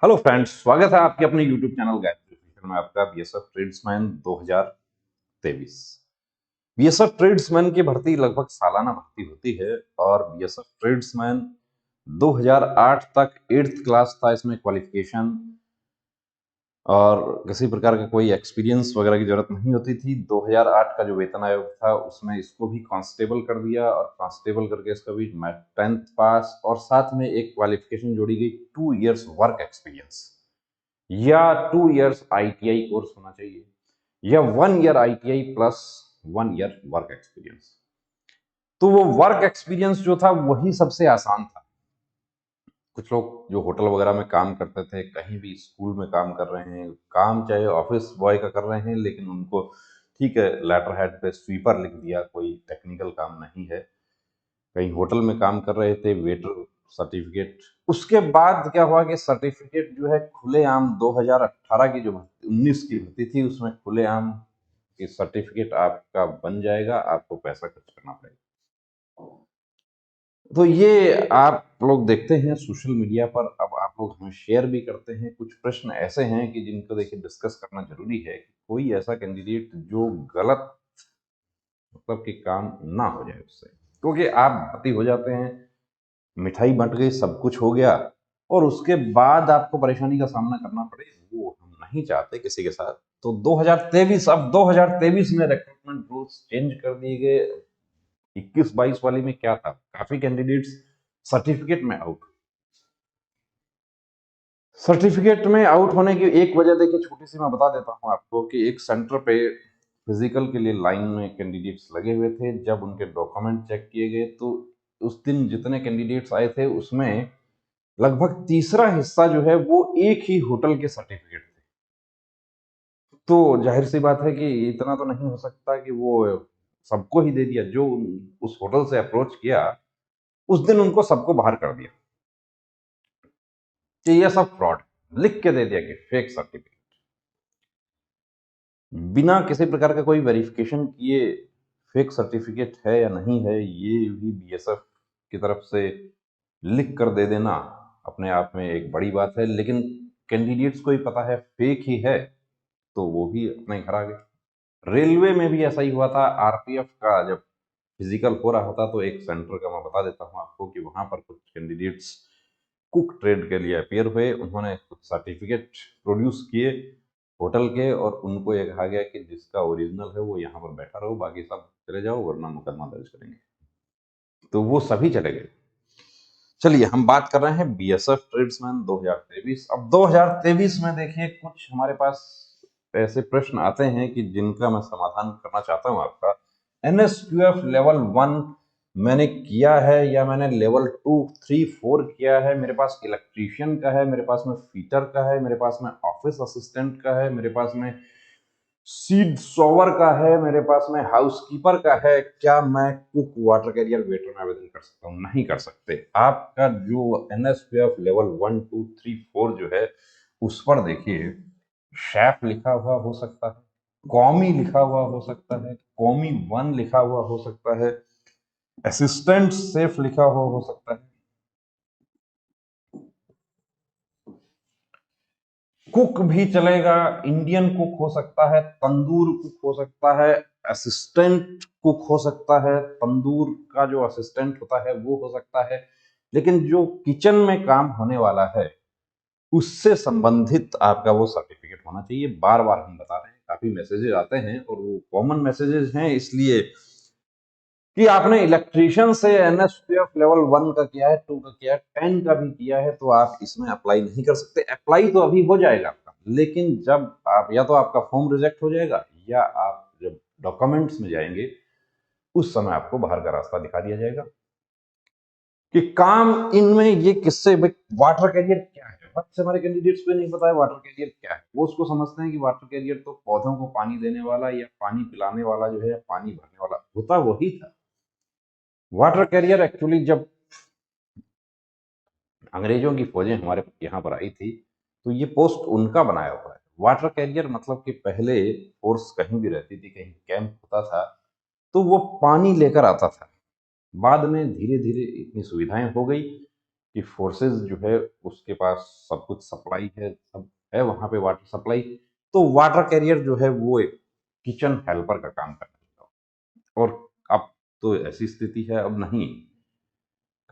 Hello friends, स्वागत है आपके अपने यूट्यूब चैनल गायत्री फिशर में। आपका बीएसएफ ट्रेड्समैन 2023। बीएसएफ ट्रेड्समैन की भर्ती लगभग सालाना भर्ती होती है और बीएसएफ ट्रेड्समैन 2008 तक 8th क्लास था इसमें क्वालिफिकेशन, और किसी प्रकार का कोई एक्सपीरियंस वगैरह की जरूरत नहीं होती थी। 2008 का जो वेतन आयोग था उसमें इसको भी कांस्टेबल कर दिया, और कांस्टेबल करके इसका भी 10th पास, और साथ में एक क्वालिफिकेशन जोड़ी गई 2 इयर्स वर्क एक्सपीरियंस, या 2 इयर्स आईटीआई कोर्स होना चाहिए, या 1 year ITI plus 1 year work experience. तो वो वर्क एक्सपीरियंस जो था वही सबसे आसान था। कुछ लोग जो होटल वगैरह में काम करते थे, कहीं भी स्कूल में काम कर रहे हैं, काम चाहे ऑफिस बॉय का कर रहे हैं, लेकिन उनको ठीक है, लेटर हेड पे स्वीपर लिख दिया, कोई टेक्निकल काम नहीं है। कहीं होटल में काम कर रहे थे, वेटर सर्टिफिकेट। उसके बाद क्या हुआ कि सर्टिफिकेट जो है खुलेआम 2018 की जो 19 की भर्ती थी उसमें खुलेआम कि सर्टिफिकेट आपका बन जाएगा, आपको पैसा खर्च करना पड़ेगा। तो ये आप लोग देखते हैं सोशल मीडिया पर, अब आप लोग हमें शेयर भी करते हैं। कुछ प्रश्न ऐसे हैं कि जिनको देखिए डिस्कस करना जरूरी है कि कोई ऐसा कैंडिडेट जो गलत मतलब कि काम ना हो जाए उससे, क्योंकि आप भर्ती हो जाते हैं, मिठाई बंट गई, सब कुछ हो गया, और उसके बाद आपको परेशानी का सामना करना पड़े, वो हम नहीं चाहते किसी के साथ। तो 2023, अब 2023 में रिक्रूटमेंट रूल्स चेंज कर दिए गए। 21-22 वाली में क्या था, काफी कैंडिडेट्स सर्टिफिकेट में आउट। सर्टिफिकेट में आउट होने की एक वजह देखिए छोटी सी मैं बता देता हूं आपको, कि एक सेंटर पे फिजिकल के लिए लाइन में कैंडिडेट्स लगे हुए थे। जब उनके डॉक्यूमेंट चेक किए गए तो उस दिन जितने कैंडिडेट्स आए थे उसमें लगभग तीसरा हिस्सा जो है वो एक ही होटल के सर्टिफिकेट थे। तो जाहिर सी बात है कि इतना तो नहीं हो सकता कि वो सबको ही दे दिया। जो उस होटल से अप्रोच किया उस दिन उनको सबको बाहर कर दिया कि ये सब फ्रॉड, लिख के दे दिया कि फेक सर्टिफिकेट, बिना किसी प्रकार का कोई वेरिफिकेशन किए फेक सर्टिफिकेट है या नहीं है। ये भी बीएसएफ की तरफ से लिख कर दे देना अपने आप में एक बड़ी बात है, लेकिन कैंडिडेट्स को ही पता है फेक ही है, तो वो भी अपने घर आ गए। रेलवे में भी ऐसा ही हुआ था। आरपीएफ का जब फिजिकल हो रहा था तो एक सेंटर का मैं बता देता हूँ आपको कि वहां पर कुछ कैंडिडेट्स कुक ट्रेड के लिए अपेयर हुए। उन्होंने कुछ सर्टिफिकेट प्रोड्यूस किए होटल के, और उनको ये कहा गया कि जिसका ओरिजिनल है वो यहाँ पर बैठा रहो, बाकी सब चले जाओ वरना मुकदमा दर्ज करेंगे। तो वो सभी चले गए। चलिए हम बात कर रहे हैं बीएसएफ ट्रेड्समैन 2023। अब 2023 में देखिए कुछ हमारे पास ऐसे प्रश्न आते हैं कि जिनका मैं समाधान करना चाहता हूं आपका। एनएसक्यूएफ लेवल 1 मैंने किया है, या मैंने लेवल 2, 3, 4 किया है। मेरे पास इलेक्ट्रीशियन का है, मेरे पास में फीटर का है, मेरे पास में ऑफिस असिस्टेंट का है, मेरे पास में सीड सोवर का है, मेरे पास में हाउसकीपर का है। क्या मैं कुक, वाटर कैरियर, वेटर में आवेदन कर सकता हूँ? नहीं कर सकते। आपका जो एनएसपीएफ लेवल 1, 2, 3, 4 जो है उस पर देखिए शेफ लिखा हुआ हो सकता है, कॉमी लिखा हुआ हो सकता है, कॉमी 1 लिखा हुआ हो सकता है, असिस्टेंट सेफ लिखा हुआ हो सकता है, कुक भी चलेगा, इंडियन कुक हो सकता है, तंदूर कुक हो सकता है, असिस्टेंट कुक हो सकता है, तंदूर का जो असिस्टेंट होता है वो हो सकता है। लेकिन जो किचन में काम होने वाला है उससे संबंधित आपका वो सर्टिफिकेट होना चाहिए। बार बार हम बता रहे हैं, काफी मैसेजेस आते हैं और वो कॉमन मैसेजेस हैं, इसलिए कि आपने इलेक्ट्रीशियन से एनएसपीएफ लेवल 1 का किया है, 2 का किया है, 10 का भी किया है, तो आप इसमें अप्लाई नहीं कर सकते। अप्लाई तो अभी हो जाएगा आपका, लेकिन जब आप, या तो आपका फॉर्म रिजेक्ट हो जाएगा, या आप जब डॉक्यूमेंट्स में जाएंगे उस समय आपको बाहर का रास्ता दिखा दिया जाएगा कि काम इनमें ये किससे। वाटर कैरियर क्या है, बहुत से हमारे कैंडिडेट्स को नहीं पता है वाटर कैरियर क्या है। वो उसको समझते हैं कि वाटर कैरियर तो पौधों को पानी देने वाला या पानी पिलाने वाला जो है, पानी भरने वाला होता वही था। वाटर कैरियर एक्चुअली जब अंग्रेजों की फौजें हमारे यहाँ पर आई थी तो ये पोस्ट उनका बनाया हुआ है। वाटर कैरियर मतलब कि पहले फोर्स कहीं भी रहती थी, कहीं कैंप होता था तो वो पानी लेकर आता था। बाद में धीरे धीरे इतनी सुविधाएं हो गई कि फोर्सेस जो है उसके पास सब कुछ सप्लाई है, सब है वहाँ पे वाटर सप्लाई, तो वाटर कैरियर जो है वो एक किचन हेल्पर का काम करने लगा। और अब तो ऐसी स्थिति है, अब नहीं,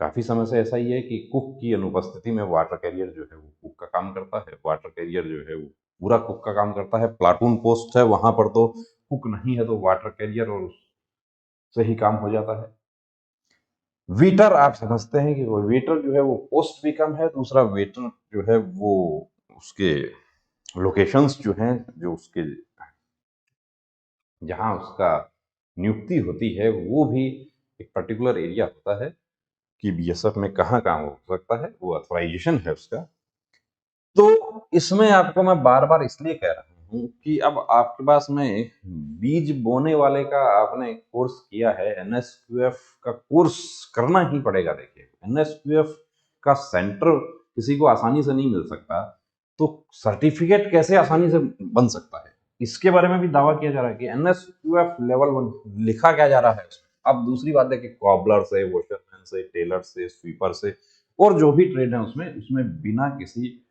काफ़ी समय से ऐसा ही है कि कुक की अनुपस्थिति में वाटर कैरियर जो है वो कुक का काम करता है, वाटर कैरियर जो है वो पूरा कुक का काम करता है। प्लाटून पोस्ट है वहाँ पर तो कुक नहीं है तो वाटर कैरियर और उससे ही काम हो जाता है। वेटर आप समझते हैं कि वो वेटर जो है वो पोस्ट भी कम है, दूसरा वेटर जो है वो उसके लोकेशंस जो हैं, जो उसके जहाँ उसका नियुक्ति होती है वो भी एक पर्टिकुलर एरिया होता है कि बीएसएफ में कहाँ काम हो सकता है, वो ऑथराइजेशन है उसका। तो इसमें आपको मैं बार-बार इसलिए कह रहा हूँ कि अब आपके पास में बीज बोने वाले का आपने कोर्स किया है, एनएसक्यूएफ का कोर्स करना ही पड़ेगा। देखिए, एनएसक्यूएफ का सेंटर किसी को आसानी से नहीं मिल सकता, तो सर्टिफिकेट कैसे आसानी से बन सकता है? इसके बारे में भी दावा किया जा रहा है कि एनएसक्यूएफ लेवल 1 लिखा क्या जा रहा है उसमें। अब दूसरी बात है कि कॉबलर से, वॉशरमैन से, टेलर से, स्वीपर से और जो भी ट्रेड है उसमें बिना किसी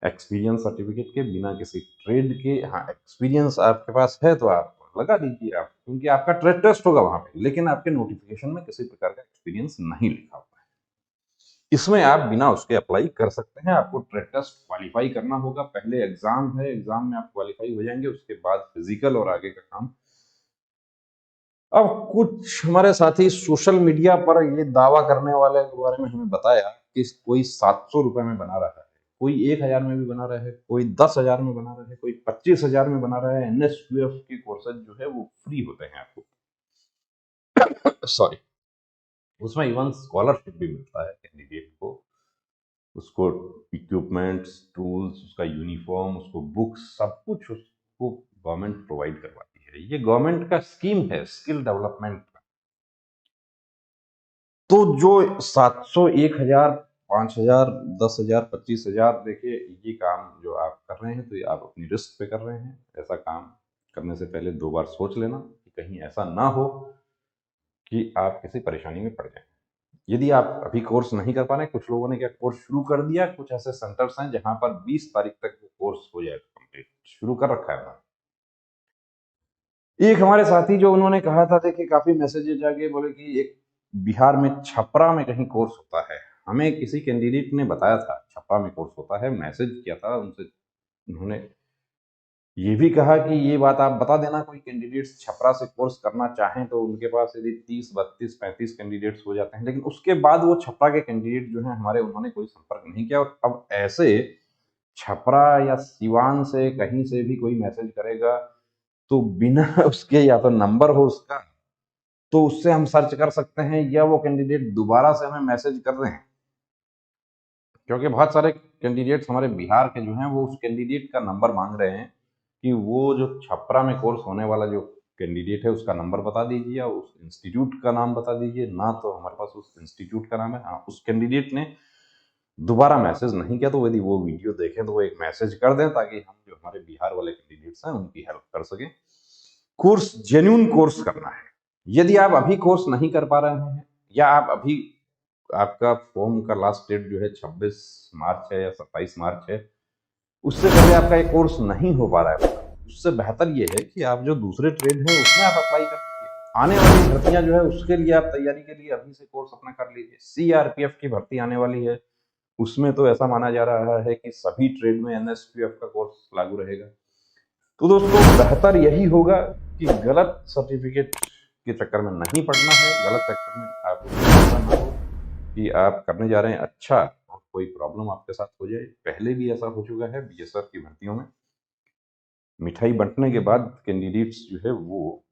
एक्सपीरियंस सर्टिफिकेट के, बिना किसी ट्रेड के, हाँ एक्सपीरियंस आपके पास है तो आप लगा दीजिए आप, क्योंकि आपका ट्रेड टेस्ट होगा वहां पे, लेकिन आपके नोटिफिकेशन में किसी प्रकार का एक्सपीरियंस नहीं लिखा हुआ है। इसमें आप बिना उसके अप्लाई कर सकते हैं। आपको ट्रेड टेस्ट क्वालिफाई करना होगा, पहले एग्जाम है, एग्जाम में आप क्वालिफाई हो जाएंगे, उसके बाद फिजिकल और आगे का काम। अब कुछ हमारे साथी सोशल मीडिया पर ये दावा करने वाले के बारे में हमें बताया कि कोई 700 रुपए में बना रहा है, कोई 1000 में भी बना रहा है, कोई 10,000 में बना रहा है, कोई 25,000 में बना रहा है। एनएसक्यूएफ के कोर्सेज जो है वो फ्री होते हैं आपको, सॉरी, उसमें इवन स्कॉलरशिप भी मिलता है कैंडिडेट को, उसको इक्विपमेंट्स, टूल्स, उसका यूनिफॉर्म, उसको बुक्स, सब कुछ उसको गवर्नमेंट प्रोवाइड करवाती है। ये गवर्नमेंट का स्कीम है स्किल डेवलपमेंट। तो जो 700, 1000, 5000, 10,000, 25,000, देखिए ये काम जो आप कर रहे हैं तो ये आप अपनी रिस्क पे कर रहे हैं। ऐसा काम करने से पहले 2 बार सोच लेना कि कहीं ऐसा ना हो कि आप किसी परेशानी में पड़ जाएं। यदि आप अभी कोर्स नहीं कर पा रहे हैं, कुछ लोगों ने क्या कोर्स शुरू कर दिया, कुछ ऐसे सेंटर्स हैं जहां पर 20 तारीख तक वो कोर्स हो जाएगा कंप्लीट, शुरू कर रखा है उन्होंने। एक हमारे साथी जो उन्होंने कहा था, देखिए काफी मैसेजेज आ गए, बोले कि एक बिहार में छपरा में कहीं कोर्स होता है। हमें किसी कैंडिडेट ने बताया था छपरा में कोर्स होता है, मैसेज किया था उनसे, उन्होंने ये भी कहा कि ये बात आप बता देना, कोई कैंडिडेट्स छपरा से कोर्स करना चाहें तो उनके पास यदि 30, 32, 35 कैंडिडेट्स हो जाते हैं, लेकिन उसके बाद वो छपरा के कैंडिडेट जो हैं हमारे, उन्होंने कोई संपर्क नहीं किया। और अब ऐसे छपरा या सिवान से कहीं से भी कोई मैसेज करेगा तो बिना उसके, या तो नंबर हो उसका तो उससे हम सर्च कर सकते हैं, या वो कैंडिडेट दोबारा से हमें मैसेज कर रहे हैं, क्योंकि बहुत सारे कैंडिडेट्स हमारे बिहार के जो हैं वो उस कैंडिडेट का नंबर मांग रहे हैं कि वो जो छपरा में कोर्स होने वाला जो कैंडिडेट है उसका नंबर बता दीजिए या उस इंस्टीट्यूट का नाम बता दीजिए ना। तो हमारे पास उस इंस्टीट्यूट का नाम है, हाँ उस कैंडिडेट ने दोबारा मैसेज नहीं किया, तो यदि वो वीडियो देखें तो वो एक मैसेज कर दें ताकि हम जो हमारे बिहार वाले कैंडिडेट्स हैं उनकी हेल्प कर सकें। कोर्स जेन्युइन कोर्स करना है। यदि आप अभी कोर्स नहीं कर पा रहे हैं, या आप अभी, आपका फॉर्म का लास्ट डेट जो है 26 मार्च है या 27 मार्च है, उससे पहले आपका एक कोर्स नहीं हो पा रहा है, उससे बेहतर ये है कि आप जो दूसरे ट्रेड हैं उसमें आप अप्लाई कर दीजिए। आने वाली भर्तियां जो है उसके लिए आप तैयारी के लिए अभी से कोर्स अपना कर लीजिए। सीआरपीएफ की भर्ती आने वाली है, उसमें तो ऐसा माना जा रहा है कि सभी ट्रेड में एनएसक्यूएफ का कोर्स लागू रहेगा। तो दोस्तों बेहतर यही होगा कि गलत सर्टिफिकेट के चक्कर में नहीं पड़ना है, गलत चक्कर में आपको ऐसा ना हो कि आप करने जा रहे हैं अच्छा और कोई प्रॉब्लम आपके साथ हो जाए। पहले भी ऐसा हो चुका है बीएसएफ की भर्तियों में, मिठाई बंटने के बाद कैंडिडेट्स जो है वो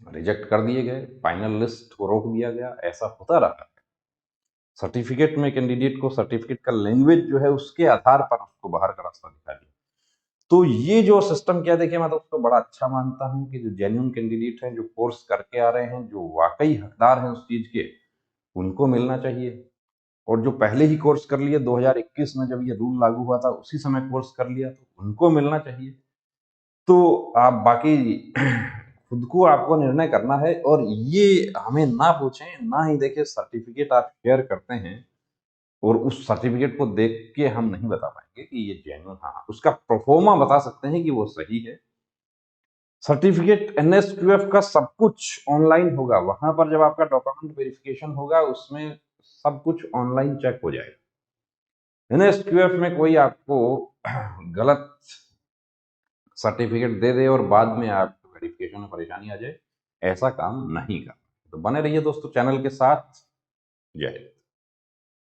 रिजेक्ट कर दिए गए, फाइनल लिस्ट को रोक दिया गया, ऐसा होता रहा है। सर्टिफिकेट में कैंडिडेट को सर्टिफिकेट का लैंग्वेज जो है उसके आधार पर उसको बाहर का रास्ता दिखा दिया। तो ये जो सिस्टम क्या, देखिए मैं तो उसको बड़ा अच्छा मानता हूँ कि जो जेन्युइन कैंडिडेट हैं, जो कोर्स करके आ रहे हैं, जो वाकई हकदार हैं उस चीज के, उनको मिलना चाहिए। और जो पहले ही कोर्स कर लिए 2021 में जब ये रूल लागू हुआ था उसी समय कोर्स कर लिया, तो उनको मिलना चाहिए। तो आप बाकी खुद को आपको निर्णय करना है, और ये हमें ना पूछें, ना ही देखिए सर्टिफिकेट आप शेयर करते हैं और उस सर्टिफिकेट को देख के हम नहीं बता पाएंगे कि ये जेन्युइन, हाँ उसका प्रोफोमा बता सकते हैं कि वो सही है। सर्टिफिकेट एनएसक्यूएफ का सब कुछ ऑनलाइन होगा, वहां पर जब आपका डॉक्यूमेंट वेरिफिकेशन होगा उसमें सब कुछ ऑनलाइन चेक हो जाएगा। एनएसक्यूएफ में कोई आपको गलत सर्टिफिकेट दे दे और बाद में आपको वेरिफिकेशन में परेशानी आ जाए, ऐसा काम नहीं करना। तो बने रहिए दोस्तों चैनल के साथ। जय हिंद।